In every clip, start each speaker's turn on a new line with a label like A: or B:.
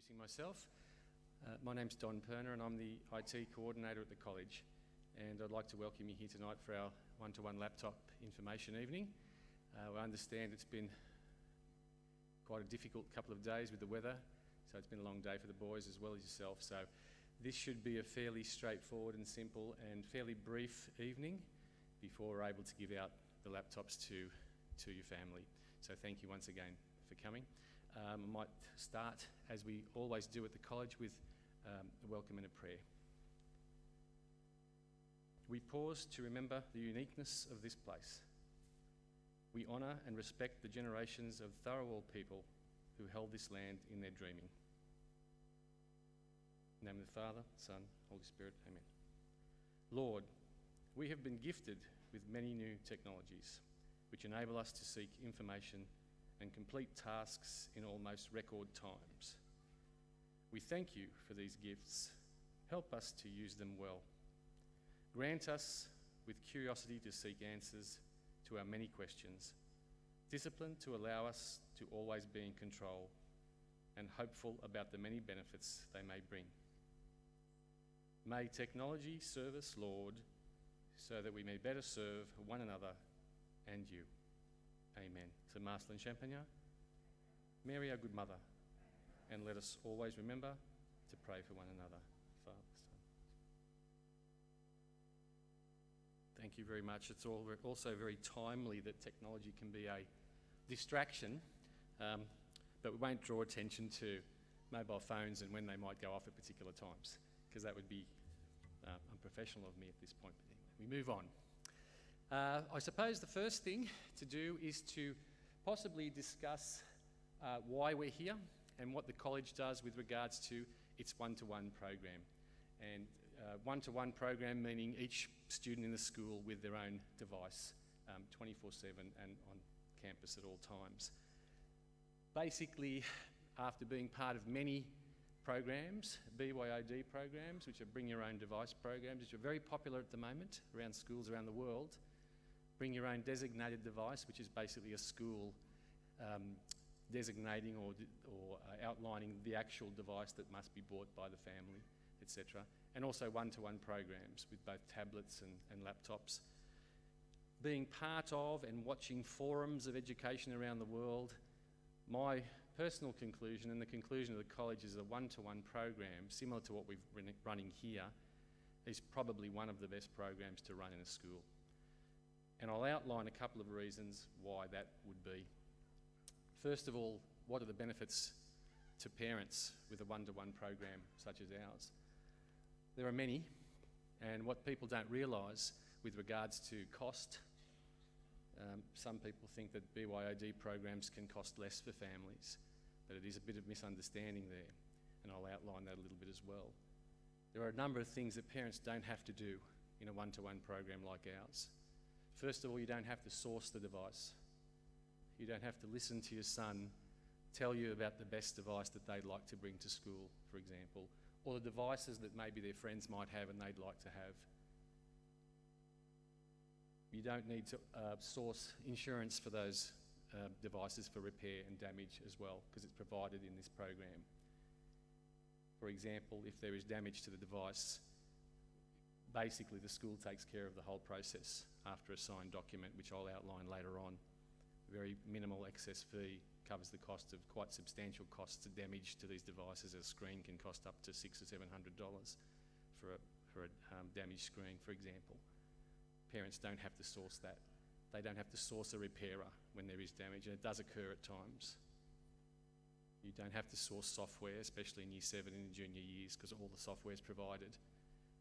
A: introducing myself. My name's Don Perner and I'm the IT coordinator at the college, and I'd like to welcome you here tonight for our one-to-one laptop information evening. I understand it's been quite a difficult couple of days with the weather, so it's been a long day for the boys as well as yourself. So this should be a fairly straightforward and simple and fairly brief evening before we're able to give out the laptops to your family. So thank you once again for coming. I might start, as we always do at the college, with a welcome and a prayer. We pause to remember the uniqueness of this place. We honour and respect the generations of Tharawal people who held this land in their dreaming. In the name of the Father, Son, Holy Spirit, Amen. Lord, we have been gifted with many new technologies which enable us to seek information and complete tasks in almost record times. We thank you for these gifts. Help us to use them well. Grant us with curiosity to seek answers to our many questions, discipline to allow us to always be in control, and hopeful about the many benefits they may bring. May technology serve us, Lord, so that we may better serve one another and you. Amen. To Marcelin Champagnat, Mary, our good mother, and let us always remember to pray for one another. Father, Son. Thank you very much. It's also very timely that technology can be a distraction, but we won't draw attention to mobile phones and when they might go off at particular times, because that would be unprofessional of me at this point. But anyway, we move on. I suppose the first thing to do is to possibly discuss why we're here and what the college does with regards to its one-to-one program. And one-to-one program meaning each student in the school with their own device 24/7 and on campus at all times. Basically, after being part of many programs, BYOD programs, which are bring your own device programs, which are very popular at the moment around schools around the world. Bring your own designated device, which is basically a school designating or outlining the actual device that must be bought by the family, etc. And also one-to-one programs with both tablets and laptops. Being part of and watching forums of education around the world, my personal conclusion and the conclusion of the college is a one-to-one program, similar to what we're running here, is probably one of the best programs to run in a school. And I'll outline a couple of reasons why that would be. First of all, what are the benefits to parents with a one-to-one program such as ours? There are many, and what people don't realise with regards to cost, some people think that BYOD programs can cost less for families, but it is a bit of misunderstanding there, and I'll outline that a little bit as well. There are a number of things that parents don't have to do in a one-to-one program like ours. First of all, you don't have to source the device. You don't have to listen to your son tell you about the best device that they'd like to bring to school, for example, or the devices that maybe their friends might have and they'd like to have. You don't need to source insurance for those devices for repair and damage as well, because it's provided in this program. For example, if there is damage to the device, basically the school takes care of the whole process after a signed document, which I'll outline later on. Very minimal excess fee covers the cost of quite substantial costs of damage to these devices. A screen can cost up to $600 or $700 for a damaged screen, for example. Parents don't have to source that. They don't have to source a repairer when there is damage, and it does occur at times. You don't have to source software, especially in Year 7 and in junior years, because all the software is provided.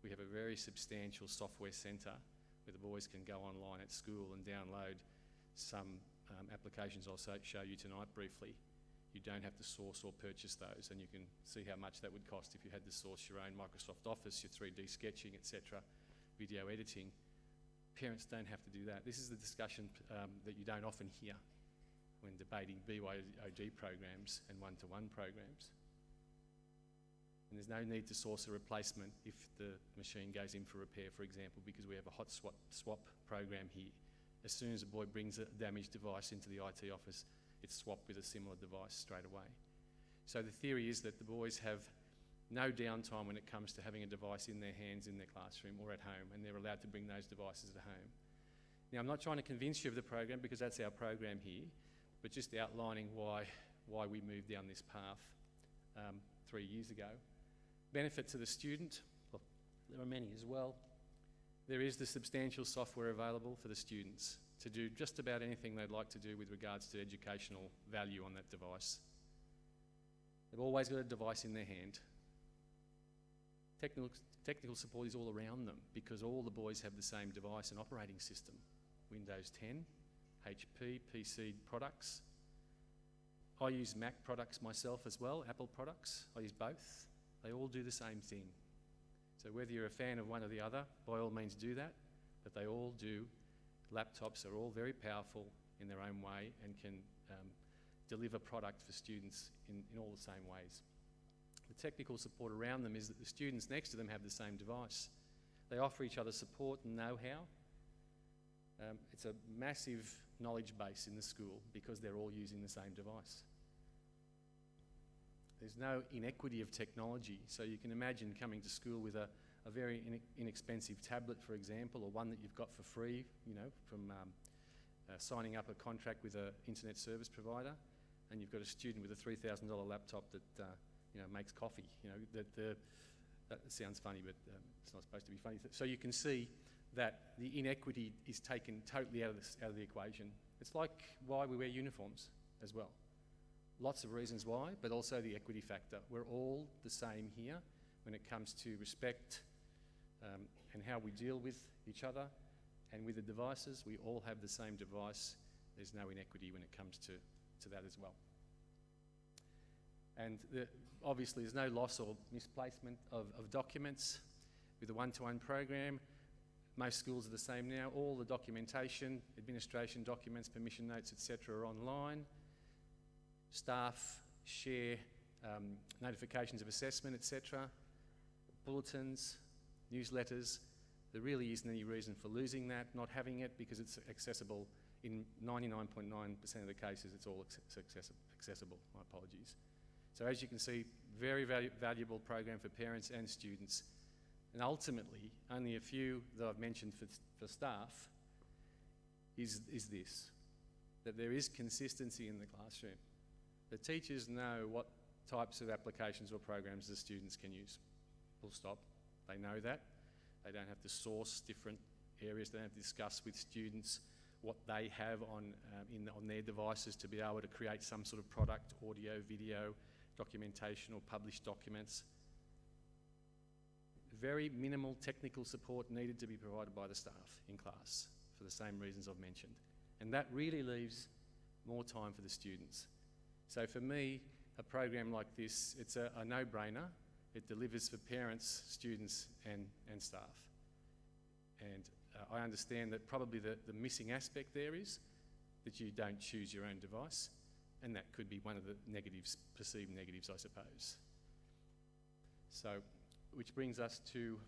A: We have a very substantial software centre where the boys can go online at school and download some applications I'll show you tonight briefly. You don't have to source or purchase those, and you can see how much that would cost if you had to source your own Microsoft Office, your 3D sketching, etc., video editing. Parents don't have to do that. This is the discussion that you don't often hear when debating BYOD programs and one-to-one programs. And there's no need to source a replacement if the machine goes in for repair, for example, because we have a hot swap program here. As soon as a boy brings a damaged device into the IT office, it's swapped with a similar device straight away. So the theory is that the boys have no downtime when it comes to having a device in their hands in their classroom or at home, and they're allowed to bring those devices at home. Now, I'm not trying to convince you of the program because that's our program here, but just outlining why we moved down this path 3 years ago. Benefit to the student, well, there are many as well. There is the substantial software available for the students to do just about anything they'd like to do with regards to educational value on that device. They've always got a device in their hand. Technical support is all around them because all the boys have the same device and operating system. Windows 10, HP, PC products. I use Mac products myself as well, Apple products. I use both. They all do the same thing. So whether you're a fan of one or the other, by all means do that, but they all do. Laptops are all very powerful in their own way and can deliver product for students in all the same ways. The technical support around them is that the students next to them have the same device. They offer each other support and know-how. It's a massive knowledge base in the school because they're all using the same device. There's no inequity of technology, so you can imagine coming to school with a very inexpensive tablet, for example, or one that you've got for free, from signing up a contract with an internet service provider, and you've got a student with a $3,000 laptop that makes coffee. That sounds funny, but it's not supposed to be funny. So you can see that the inequity is taken totally out of the equation. It's like why we wear uniforms as well. Lots of reasons why, but also the equity factor. We're all the same here when it comes to respect and how we deal with each other and with the devices. We all have the same device. There's no inequity when it comes to that as well. And obviously there's no loss or misplacement of documents with the one-to-one program. Most schools are the same now. All the documentation, administration documents, permission notes, etc. are online. Staff share notifications of assessment, etc. Bulletins, newsletters. There really isn't any reason for losing that, not having it, because it's accessible. In 99.9% of the cases, it's all accessible. My apologies. So as you can see, very valuable program for parents and students. And ultimately, only a few that I've mentioned for staff is this, that there is consistency in the classroom. The teachers know what types of applications or programs the students can use. Full stop. They know that. They don't have to source different areas. They don't have to discuss with students what they have on their devices to be able to create some sort of product, audio, video, documentation or published documents. Very minimal technical support needed to be provided by the staff in class for the same reasons I've mentioned. And that really leaves more time for the students. So for me, a program like this, it's a no-brainer. It delivers for parents, students and staff. And I understand that probably the missing aspect there is that you don't choose your own device, and that could be one of the negatives, perceived negatives, I suppose. So, which brings us to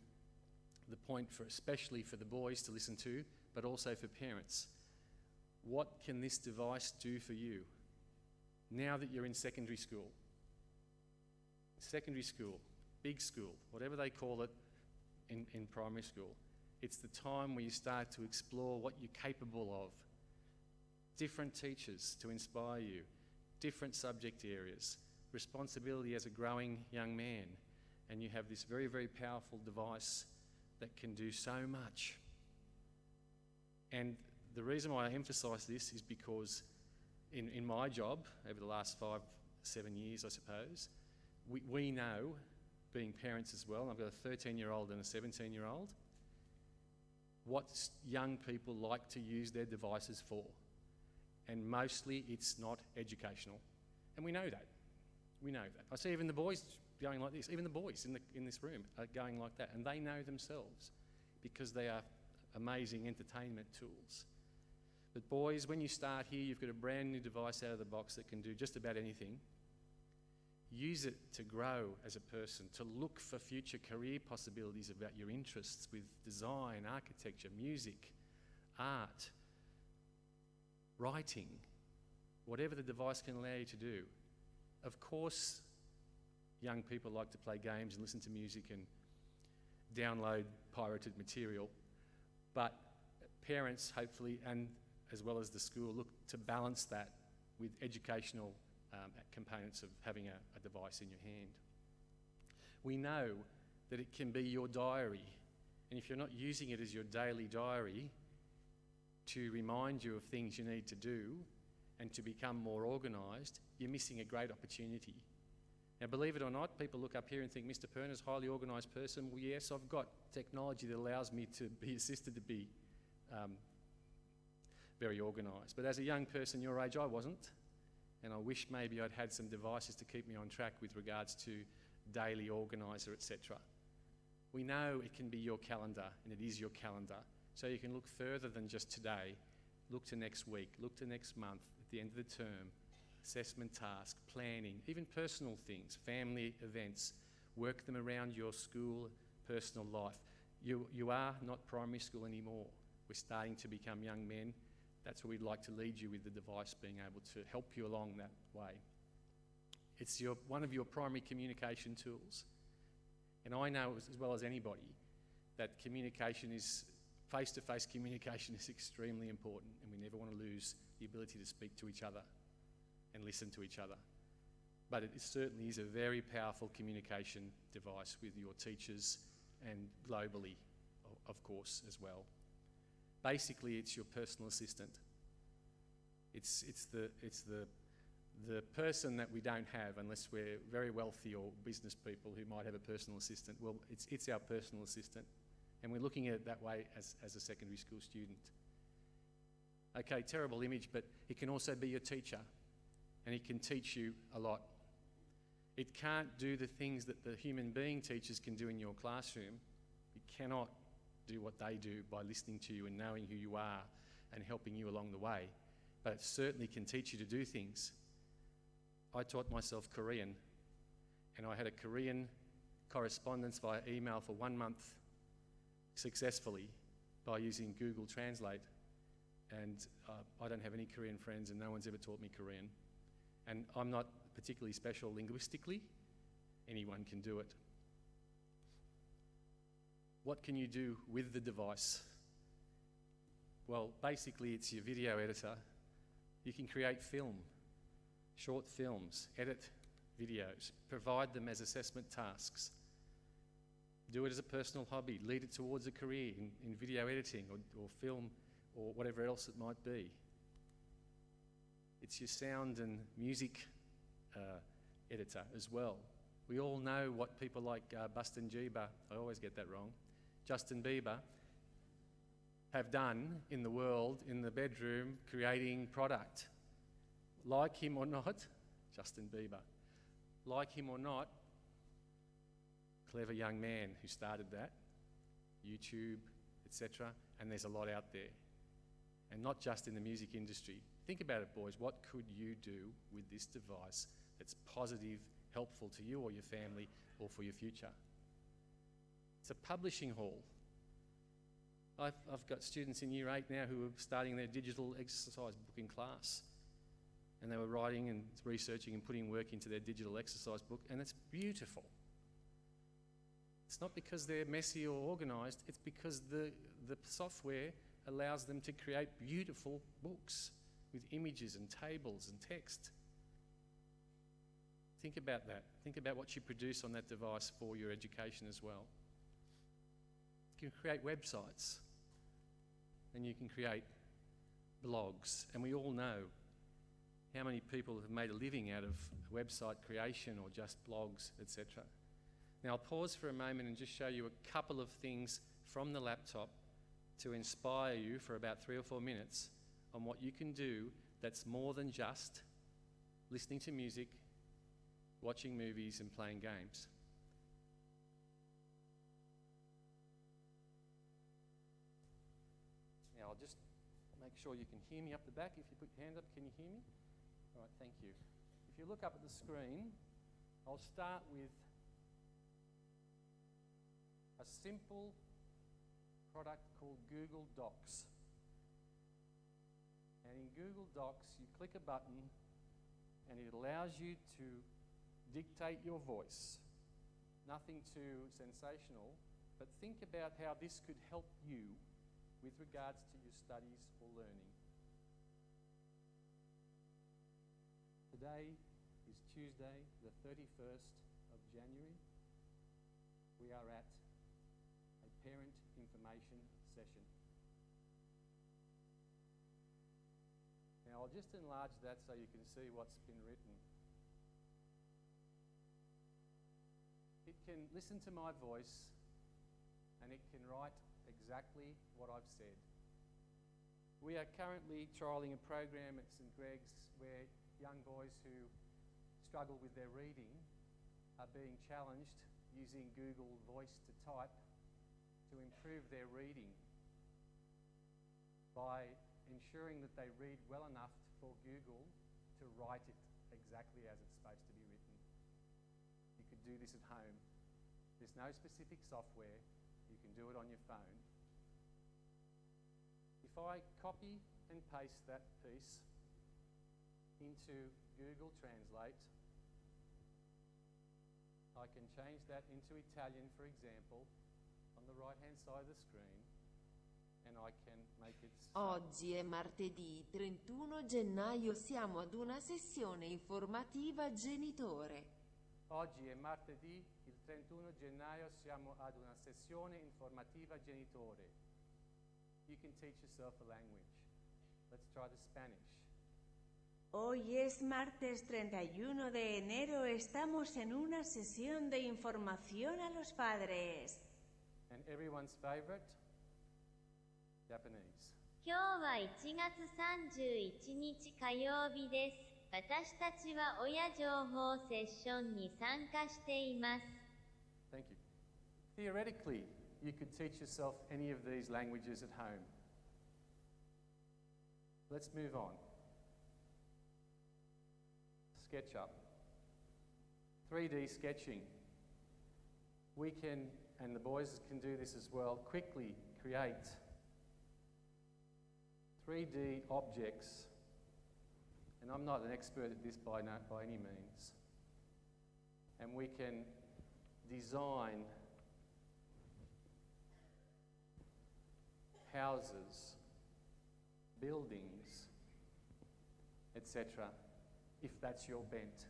A: the point especially for the boys to listen to, but also for parents. What can this device do for you now that you're in secondary school? Secondary school, big school, whatever they call it in primary school. It's the time where you start to explore what you're capable of. Different teachers to inspire you, different subject areas, responsibility as a growing young man, and you have this very, very powerful device that can do so much. And the reason why I emphasise this is because in my job, over the last 5-7 years, I suppose, we know, being parents as well, and I've got a 13-year-old and a 17-year-old, what young people like to use their devices for. And mostly it's not educational. And we know that. We know that. I see even the boys going like this. Even the boys in this room are going like that. And they know themselves because they are amazing entertainment tools. But boys, when you start here, you've got a brand new device out of the box that can do just about anything. Use it to grow as a person, to look for future career possibilities about your interests with design, architecture, music, art, writing, whatever the device can allow you to do. Of course, young people like to play games and listen to music and download pirated material. But parents, hopefully, and as well as the school, look to balance that with educational components of having a device in your hand. We know that it can be your diary, and if you're not using it as your daily diary to remind you of things you need to do and to become more organised, you're missing a great opportunity. Now, believe it or not, people look up here and think, Mr. Perner's a highly organised person. Well, yes, I've got technology that allows me to be assisted to be very organised. But as a young person your age, I wasn't. And I wish maybe I'd had some devices to keep me on track with regards to daily organiser, etc. We know it can be your calendar, and it is your calendar. So you can look further than just today. Look to next week, look to next month, at the end of the term, assessment task, planning, even personal things, family events. Work them around your school, personal life. You are not primary school anymore. We're starting to become young men. That's where we'd like to lead you with the device, being able to help you along that way. It's one of your primary communication tools. And I know as well as anybody that face-to-face communication is extremely important, and we never want to lose the ability to speak to each other and listen to each other. But it certainly is a very powerful communication device with your teachers and globally, of course, as well. Basically, it's your personal assistant. It's the person that we don't have unless we're very wealthy or business people who might have a personal assistant. Well, it's our personal assistant, and we're looking at it that way as a secondary school student. Okay, terrible image, but it can also be your teacher, and it can teach you a lot. It can't do the things that the human being teachers can do in your classroom. It cannot do what they do by listening to you and knowing who you are and helping you along the way. But it certainly can teach you to do things. I taught myself Korean, and I had a Korean correspondence via email for 1 month successfully by using Google Translate. And I don't have any Korean friends, and no one's ever taught me Korean. And I'm not particularly special linguistically. Anyone can do it. What can you do with the device? Well, basically it's your video editor. You can create film, short films, edit videos, provide them as assessment tasks. Do it as a personal hobby, lead it towards a career in video editing or film or whatever else it might be. It's your sound and music editor as well. We all know what people like Justin Bieber, I always get that wrong, Justin Bieber, have done in the world, in the bedroom, creating product. Like him or not, Justin Bieber, like him or not, clever young man who started that, YouTube, etc., and there's a lot out there. And not just in the music industry. Think about it, boys. What could you do with this device that's positive, helpful to you or your family or for your future? It's a publishing hall. I've got students in Year 8 now who are starting their digital exercise book in class. And they were writing and researching and putting work into their digital exercise book, and it's beautiful. It's not because they're messy or organised, it's because the software allows them to create beautiful books with images and tables and text. Think about that. Think about what you produce on that device for your education as well. You can create websites and you can create blogs, and we all know how many people have made a living out of website creation or just blogs, etc. Now I'll pause for a moment and just show you a couple of things from the laptop to inspire you for about 3 or 4 minutes on what you can do that's more than just listening to music, watching movies and playing games. Now I'll just make sure you can hear me up the back. If you put your hand up, can you hear me? All right, thank you. If you look up at the screen, I'll start with a simple product called Google Docs. And in Google Docs, you click a button and it allows you to dictate your voice. Nothing too sensational, but think about how this could help you with regards to your studies or learning. Today is Tuesday, the 31st of January. We are at a parent information session. Now I'll just enlarge that so you can see what's been written. It can listen to my voice and it can write exactly what I've said. We are currently trialling a program at St Greg's where young boys who struggle with their reading are being challenged using Google Voice to Type to improve their reading by ensuring that they read well enough for Google to write it exactly as it's supposed to be written. You could do this at home. There's no specific software. You can do it on your phone. If I copy and paste that piece into Google Translate, I can change that into Italian, for example, on the right-hand side of the screen, and I can make it...
B: Oggi è martedì 31 gennaio, siamo ad una sessione informativa genitore.
A: Oggi è martedì, il 31 gennaio, siamo ad una sessione informativa genitore. You can teach yourself a language. Let's try the Spanish.
C: Hoy es martes 31 de enero, estamos en una sesión de información a los padres.
A: And everyone's favorite, Japanese.
D: 今日は1月31日火曜日です。私たちは親情報セッションに参加しています。
A: Thank you. Theoretically, you could teach yourself any of these languages at home. Let's move on. SketchUp. 3D sketching. We can, and the boys can do this as well, quickly create 3D objects. And I'm not an expert at this by any means. And we can design houses, buildings, etc., if that's your bent.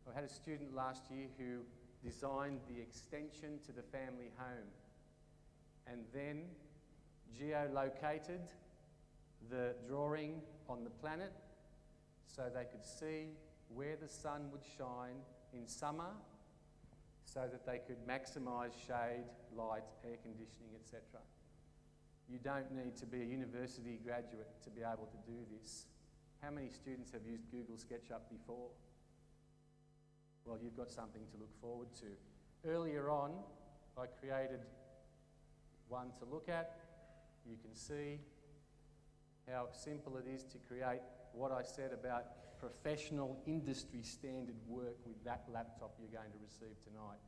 A: I had a student last year who designed the extension to the family home and then geolocated the drawing on the planet so they could see where the sun would shine in summer so that they could maximise shade, light, air conditioning, etc. You don't need to be a university graduate to be able to do this. How many students have used Google SketchUp before? Well, you've got something to look forward to. Earlier on, I created one to look at. You can see how simple it is to create what I said about professional industry standard work with that laptop you're going to receive tonight.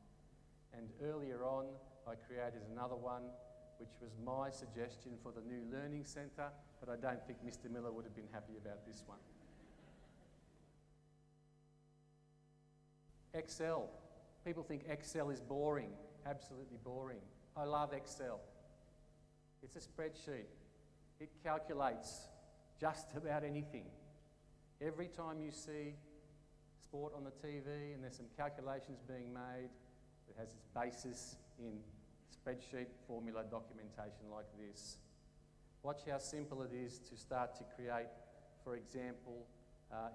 A: And earlier on, I created another one which was my suggestion for the new learning centre, but I don't think Mr. Miller would have been happy about this one. Excel. People think Excel is boring, absolutely boring. I love Excel. It's a spreadsheet. It calculates just about anything. Every time you see sport on the TV and there's some calculations being made, it has its basis in spreadsheet formula documentation like this. Watch how simple it is to start to create, for example,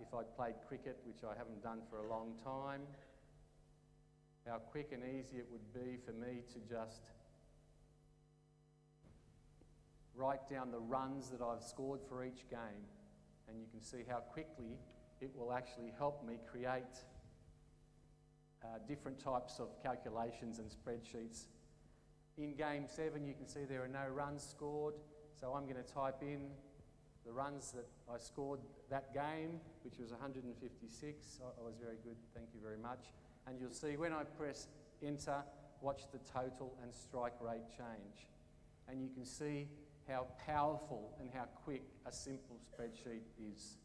A: if I played cricket, which I haven't done for a long time, how quick and easy it would be for me to just write down the runs that I've scored for each game, and you can see how quickly it will actually help me create different types of calculations and spreadsheets. In Game 7, you can see there are no runs scored, so I'm going to type in the runs that I scored that game, which was 156. I was very good, thank you very much. And you'll see when I press enter, watch the total and strike rate change. And you can see how powerful and how quick a simple spreadsheet is.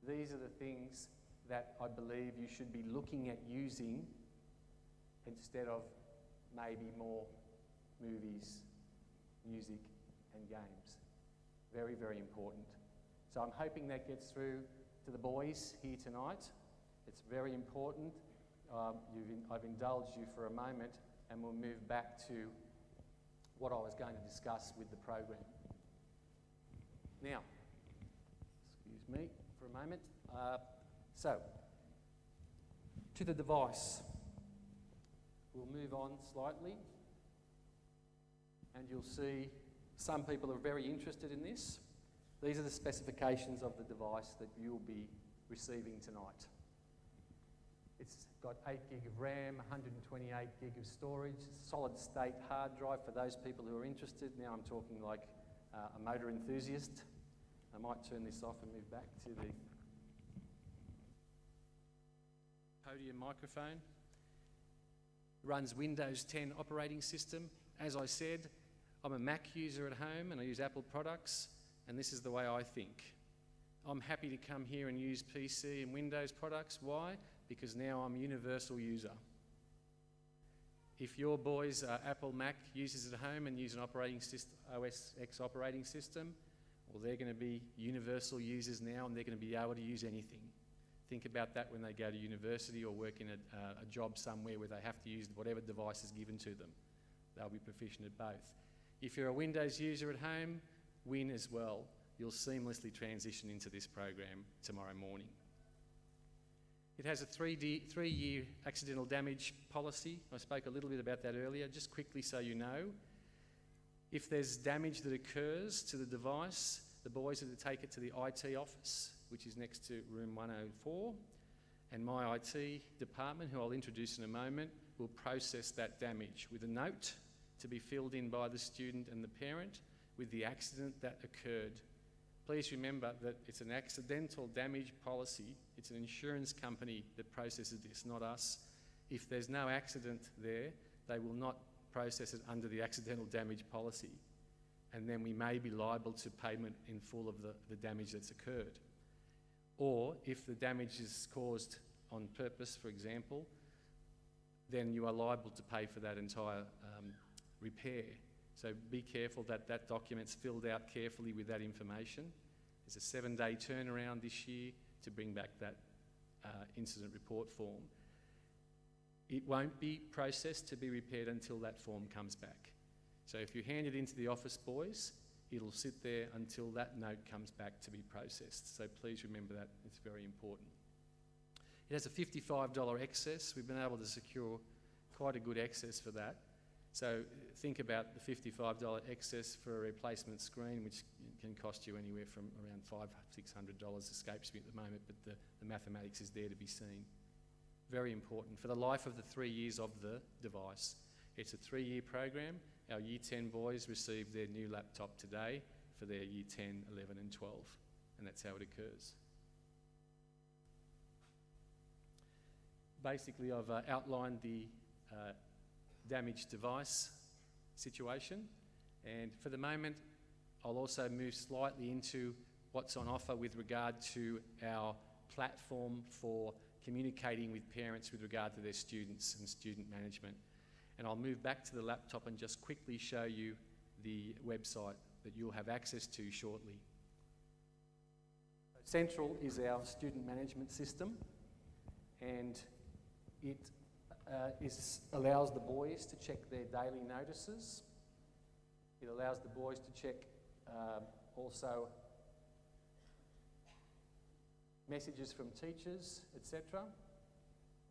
A: These are the things that I believe you should be looking at using instead of maybe more movies, music and games. Very, very important. So I'm hoping that gets through to the boys here tonight. It's very important. I've indulged you for a moment, and we'll move back to what I was going to discuss with the program. Now, excuse me for a moment. So, to the device. We'll move on slightly, and you'll see some people are very interested in this. These are the specifications of the device that you'll be receiving tonight. It's got 8 gig of RAM, 128 gig of storage, solid state hard drive for those people who are interested. Now I'm talking like a motor enthusiast. I might turn this off and move back to the podium microphone. Runs Windows 10 operating system. As I said, I'm a Mac user at home and I use Apple products, and this is the way I think. I'm happy to come here and use PC and Windows products. Why? Because now I'm a universal user. If your boys are Apple Mac users at home and use an operating system, OS X operating system, well, they're going to be universal users now, and they're going to be able to use anything. Think about that when they go to university or work in a job somewhere where they have to use whatever device is given to them. They'll be proficient at both. If you're a Windows user at home, Win as well. You'll seamlessly transition into this program tomorrow morning. It has a 3-year accidental damage policy. I spoke a little bit about that earlier. Just quickly so you know, if there's damage that occurs to the device, the boys are to take it to the IT office, which is next to room 104, and my IT department, who I'll introduce in a moment, will process that damage with a note to be filled in by the student and the parent with the accident that occurred. Please remember that it's an accidental damage policy. It's an insurance company that processes this, not us. If there's no accident there, they will not process it under the accidental damage policy, and then we may be liable to payment in full of the damage that's occurred. Or if the damage is caused on purpose, for example, then you are liable to pay for that entire repair. So be careful that that document's filled out carefully with that information. There's a 7-day turnaround this year to bring back that incident report form. It won't be processed to be repaired until that form comes back. So if you hand it into the office boys, it'll sit there until that note comes back to be processed. So please remember that, it's very important. It has a $55 excess. We've been able to secure quite a good excess for that. So think about the $55 excess for a replacement screen, which can cost you anywhere from around $500–600, escapes me at the moment, but the mathematics is there to be seen. Very important. For the life of the 3 years of the device. It's a 3-year program. Our Year 10 boys received their new laptop today for their Year 10, 11 and 12, and that's how it occurs. Basically, I've outlined the damaged device situation, and for the moment I'll also move slightly into what's on offer with regard to our platform for communicating with parents with regard to their students and student management. And I'll move back to the laptop and just quickly show you the website that you'll have access to shortly. Central is our student management system, and it allows the boys to check their daily notices. It allows the boys to check also messages from teachers, etc.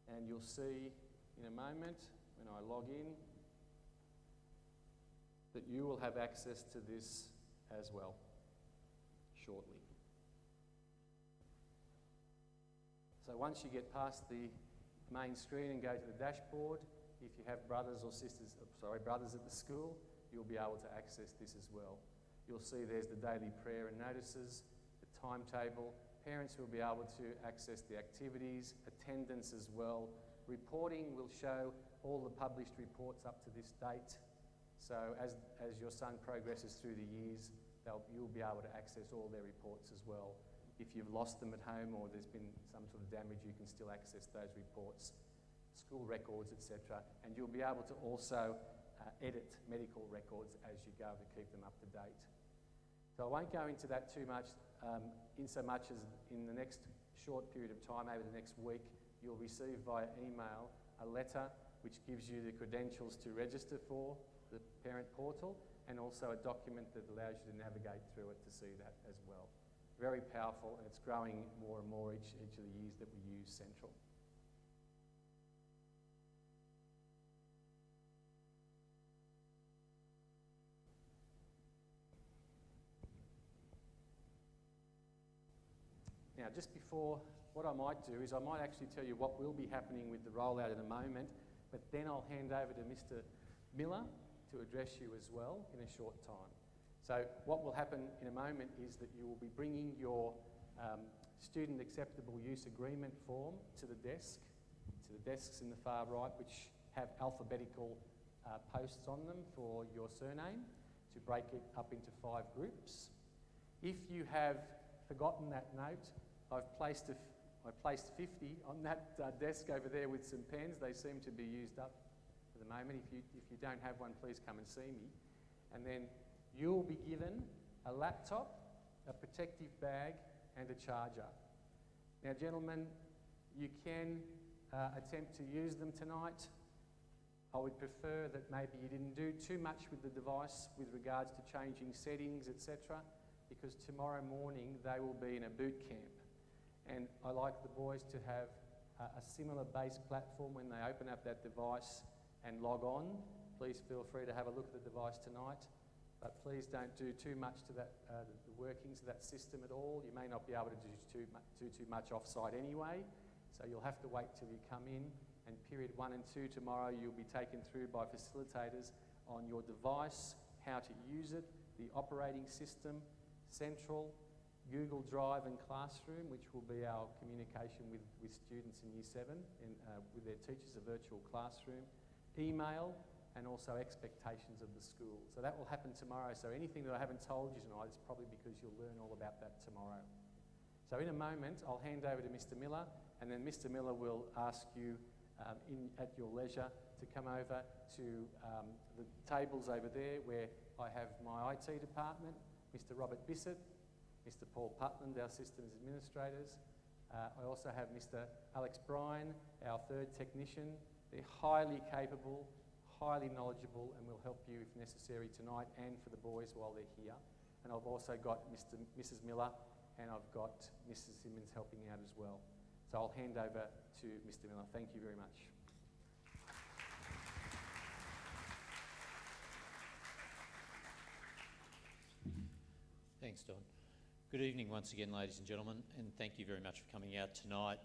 A: And you'll see in a moment when I log in that you will have access to this as well shortly. So once you get past the main screen and go to the dashboard, if you have brothers at the school, you'll be able to access this as well. You'll see there's the daily prayer and notices, the timetable. Parents will be able to access the activities, attendance as well. Reporting will show all the published reports up to this date. So as your son progresses through the years, you'll be able to access all their reports as well. If you've lost them at home or there's been some sort of damage, you can still access those reports, school records, etc. And you'll be able to also edit medical records as you go to keep them up to date. So I won't go into that too much, in so much as in the next short period of time, over the next week, you'll receive via email a letter which gives you the credentials to register for the parent portal, and also a document that allows you to navigate through it to see that as well. Very powerful, and it's growing more and more each of the years that we use Central. Now, just before, what I might do is I might actually tell you what will be happening with the rollout in a moment, but then I'll hand over to Mr. Miller to address you as well in a short time. So what will happen in a moment is that you will be bringing your student acceptable use agreement form to the desks in the far right, which have alphabetical posts on them for your surname to break it up into 5 groups. If you have forgotten that note, I placed 50 on that desk over there with some pens. They seem to be used up for the moment. If you don't have one, please come and see me. And then you'll be given a laptop, a protective bag, and a charger. Now, gentlemen, you can attempt to use them tonight. I would prefer that maybe you didn't do too much with the device with regards to changing settings, etc., because tomorrow morning they will be in a boot camp. And I like the boys to have a similar base platform when they open up that device and log on. Please feel free to have a look at the device tonight, but please don't do too much to that, the workings of that system at all. You may not be able to do too much off-site anyway, so you'll have to wait till you come in, and period 1 and 2 tomorrow you'll be taken through by facilitators on your device, how to use it, the operating system, Central, Google Drive and Classroom, which will be our communication with students in Year 7 and with their teachers, a virtual classroom, email, and also expectations of the school. So that will happen tomorrow. So anything that I haven't told you tonight is probably because you'll learn all about that tomorrow. So in a moment, I'll hand over to Mr. Miller, and then Mr. Miller will ask you at your leisure to come over to the tables over there where I have my IT department, Mr. Robert Bissett, Mr. Paul Putland, our systems administrators. I also have Mr. Alex Bryan, our 3rd technician. They're highly capable, highly knowledgeable, and will help you if necessary tonight and for the boys while they're here. And I've also got Mrs. Miller, and I've got Mrs. Simmons helping out as well. So I'll hand over to Mr. Miller. Thank you very much.
E: Thanks, Don. Good evening once again, ladies and gentlemen, and thank you very much for coming out tonight.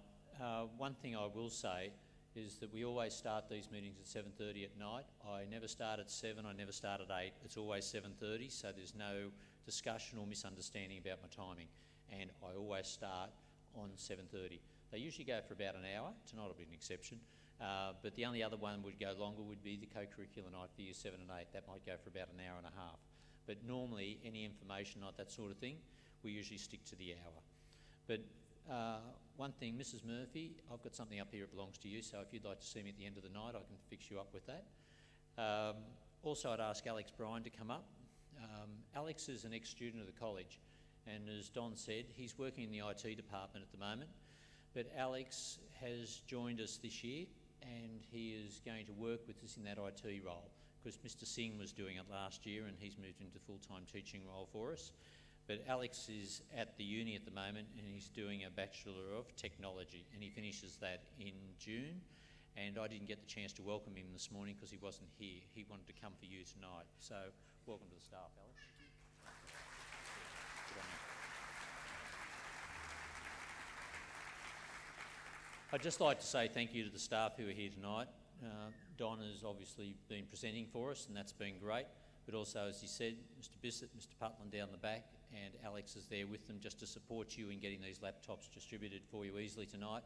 E: One thing I will say is that we always start these meetings at 7:30 at night. I never start at 7, I never start at 8. It's always 7:30, so there's no discussion or misunderstanding about my timing. And I always start on 7:30. They usually go for about an hour. Tonight will be an exception. But the only other one would go longer would be the co-curricular night for Year 7 and 8. That might go for about an hour and a half. But normally, any information like that sort of thing, we usually stick to the hour. But one thing, Mrs. Murphy, I've got something up here that belongs to you, so if you'd like to see me at the end of the night, I can fix you up with that. Also, I'd ask Alex Bryan to come up. Alex is an ex-student of the college, and as Don said, he's working in the IT department at the moment. But Alex has joined us this year, and he is going to work with us in that IT role, because Mr. Singh was doing it last year and he's moved into full-time teaching role for us. But Alex is at the uni at the moment and he's doing a Bachelor of Technology, and he finishes that in June. And I didn't get the chance to welcome him this morning because he wasn't here. He wanted to come for you tonight. So welcome to the staff, Alex. Good on you. I'd just like to say thank you to the staff who are here tonight. Don has obviously been presenting for us, and that's been great. But also, as he said, Mr. Bissett, Mr. Putland down the back, and Alex is there with them just to support you in getting these laptops distributed for you easily tonight.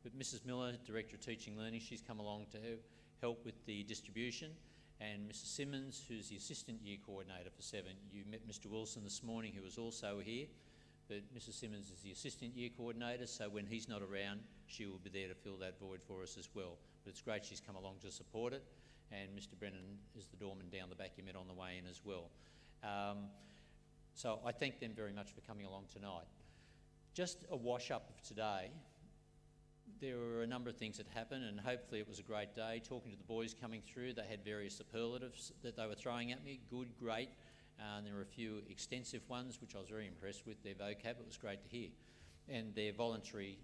E: But Mrs. Miller, Director of Teaching Learning, she's come along to help with the distribution. And Mrs. Simmons, who's the Assistant Year Coordinator for 7. You met Mr. Wilson this morning, who was also here. but Mrs Simmons is the assistant year coordinator, so when he's not around, she will be there to fill that void for us as well. But it's great she's come along to support it, and Mr Brennan is the doorman down the back you met on the way in as well. So I thank them very much for coming along tonight. Just a wash-up of today. There were a number of things that happened, and hopefully it was a great day. Talking to the boys coming through, they had various superlatives that they were throwing at me. Good, great. And there were a few extensive ones, which I was very impressed with. Their vocab, it was great to hear. And they're voluntarily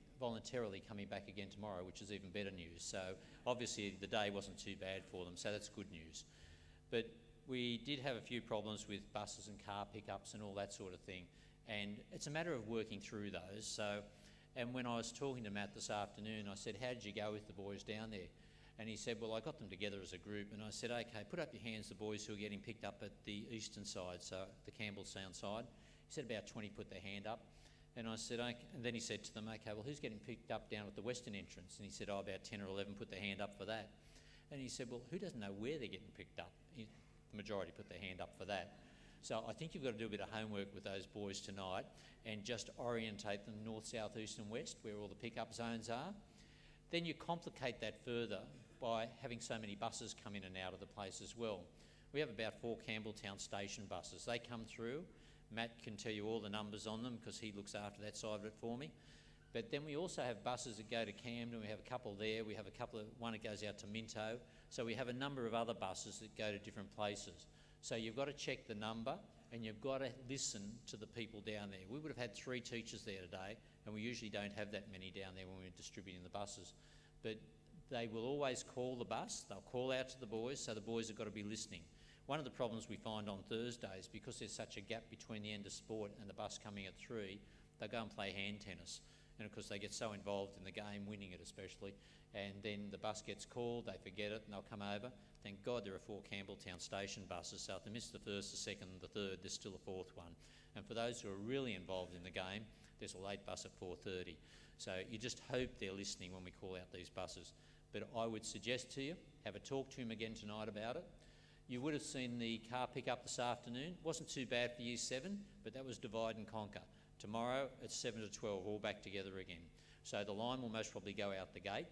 E: coming back again tomorrow, which is even better news. So obviously the day wasn't too bad for them, so that's good news. But we did have a few problems with buses and car pickups and all that sort of thing. And it's a matter of working through those. So, and when I was talking to Matt this afternoon, I said, how did you go with the boys down there? And he said, well, I got them together as a group. And I said, okay, put up your hands, the boys who are getting picked up at the eastern side, so the Campbelltown side. He said about 20 put their hand up. And I said, okay. And then he said to them, okay, well, who's getting picked up down at the western entrance? And he said, oh, about 10 or 11 put their hand up for that. And he said, well, who doesn't know where they're getting picked up? The majority put their hand up for that. So I think you've got to do a bit of homework with those boys tonight and just orientate them north, south, east and west, where all the pickup zones are. Then you complicate that further by having so many buses come in and out of the place as well. We have about 4 Campbelltown station buses. They come through. Matt can tell you all the numbers on them because he looks after that side of it for me. But then we also have buses that go to Camden. We have a couple there. We have one that goes out to Minto. So we have a number of other buses that go to different places. So you've got to check the number and you've got to listen to the people down there. We would have had 3 teachers there today, and we usually don't have that many down there when we're distributing the buses. But they will always call the bus. They'll call out to the boys, so the boys have got to be listening. One of the problems we find on Thursdays, because there's such a gap between the end of sport and the bus coming at 3, they go and play hand tennis. And of course they get so involved in the game, winning it especially, and then the bus gets called, they forget it, and they'll come over. Thank God there are 4 Campbelltown station buses, so if they miss the first, the second, the third, there's still a 4th one. And for those who are really involved in the game, there's a late bus at 4:30. So you just hope they're listening when we call out these buses. But I would suggest to you, have a talk to him again tonight about it. You would have seen the car pick up this afternoon. It wasn't too bad for Year 7, but that was divide and conquer. Tomorrow it's 7 to 12, all back together again. So the line will most probably go out the gate,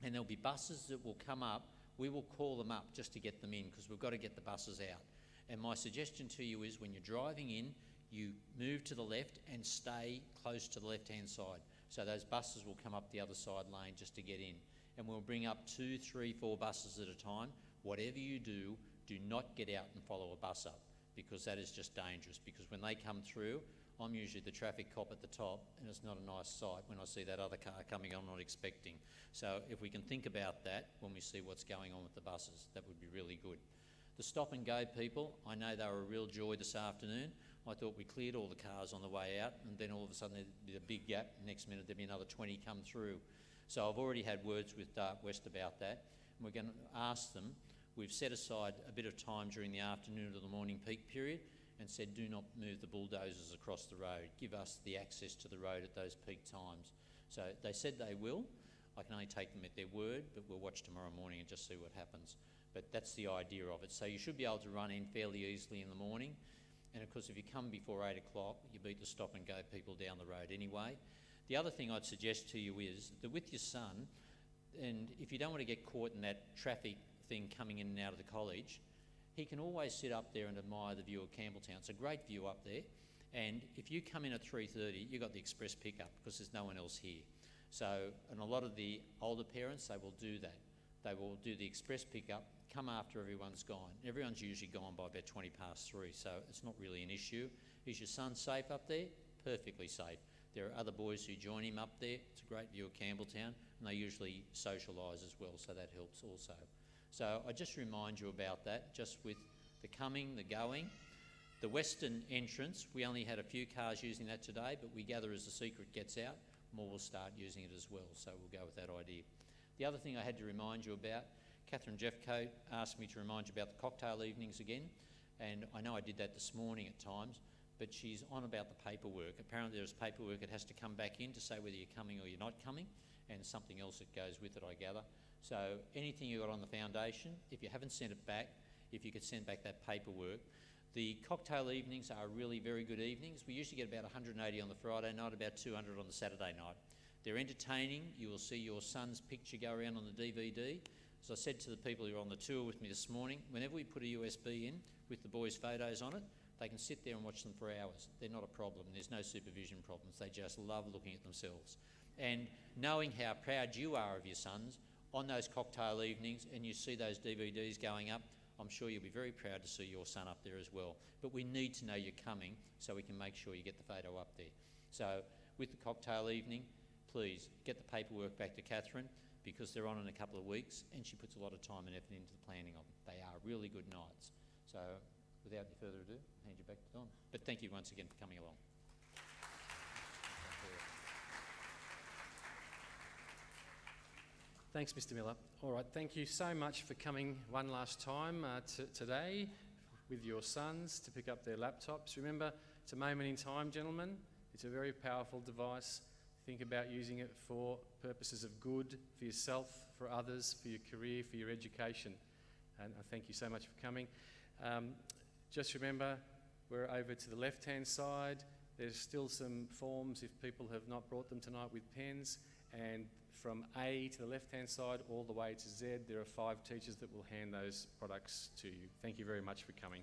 E: and there'll be buses that will come up. We will call them up just to get them in, because we've got to get the buses out. And my suggestion to you is when you're driving in, you move to the left and stay close to the left-hand side. So those buses will come up the other side lane just to get in. And we'll bring up 2, 3, 4 buses at a time. Whatever you do not get out and follow a bus up, because that is just dangerous. Because when they come through, I'm usually the traffic cop at the top, and it's not a nice sight when I see that other car coming I'm not expecting. So if we can think about that when we see what's going on with the buses, that would be really good. The stop and go people, I know they were a real joy this afternoon. I thought we cleared all the cars on the way out, and then all of a sudden there'd be a big gap. Next minute there'd be another 20 come through. So I've already had words with Dark West about that, and we're going to ask them. We've set aside a bit of time during the afternoon or the morning peak period and said, do not move the bulldozers across the road. Give us the access to the road at those peak times. So they said they will. I can only take them at their word, but we'll watch tomorrow morning and just see what happens. But that's the idea of it. So you should be able to run in fairly easily in the morning. And of course, if you come before 8 o'clock, you beat the stop and go people down the road anyway. The other thing I'd suggest to you is that with your son, and if you don't want to get caught in that traffic thing coming in and out of the college, he can always sit up there and admire the view of Campbelltown. It's a great view up there. And if you come in at 3:30, you've got the express pickup because there's no one else here. So, and a lot of the older parents, they will do that. They will do the express pickup, come after everyone's gone. Everyone's usually gone by about 3:20, so it's not really an issue. Is your son safe up there? Perfectly safe. There are other boys who join him up there. It's a great view of Campbelltown, and they usually socialise as well, so that helps also. So I just remind you about that, just with the coming, the going. The western entrance, we only had a few cars using that today, but we gather as the secret gets out, more will start using it as well, so we'll go with that idea. The other thing I had to remind you about, Catherine Jeffcoat asked me to remind you about the cocktail evenings again, and I know I did that this morning at times, but she's on about the paperwork. Apparently there's paperwork that has to come back in to say whether you're coming or you're not coming, and something else that goes with it, I gather. So anything you got on the foundation, if you haven't sent it back, if you could send back that paperwork. The cocktail evenings are really very good evenings. We usually get about 180 on the Friday night, about 200 on the Saturday night. They're entertaining. You will see your son's picture go around on the DVD. As I said to the people who were on the tour with me this morning, whenever we put a USB in with the boys' photos on it, they can sit there and watch them for hours. They're not a problem. There's no supervision problems. They just love looking at themselves. And knowing how proud you are of your sons on those cocktail evenings, and you see those DVDs going up, I'm sure you'll be very proud to see your son up there as well. But we need to know you're coming so we can make sure you get the photo up there. So with the cocktail evening, please get the paperwork back to Catherine, because they're on in a couple of weeks and she puts a lot of time and effort into the planning of them. They are really good nights. So without any further ado, I'll hand you back to Don. But thank you once again for coming along.
A: Thanks, Mr. Miller. All right, thank you so much for coming one last time today with your sons to pick up their laptops. Remember, it's a moment in time, gentlemen. It's a very powerful device. Think about using it for purposes of good, for yourself, for others, for your career, for your education. And I thank you so much for coming. Just remember, we're over to the left-hand side. There's still some forms if people have not brought them tonight with pens. And from A to the left-hand side all the way to Z, there are 5 teachers that will hand those products to you. Thank you very much for coming.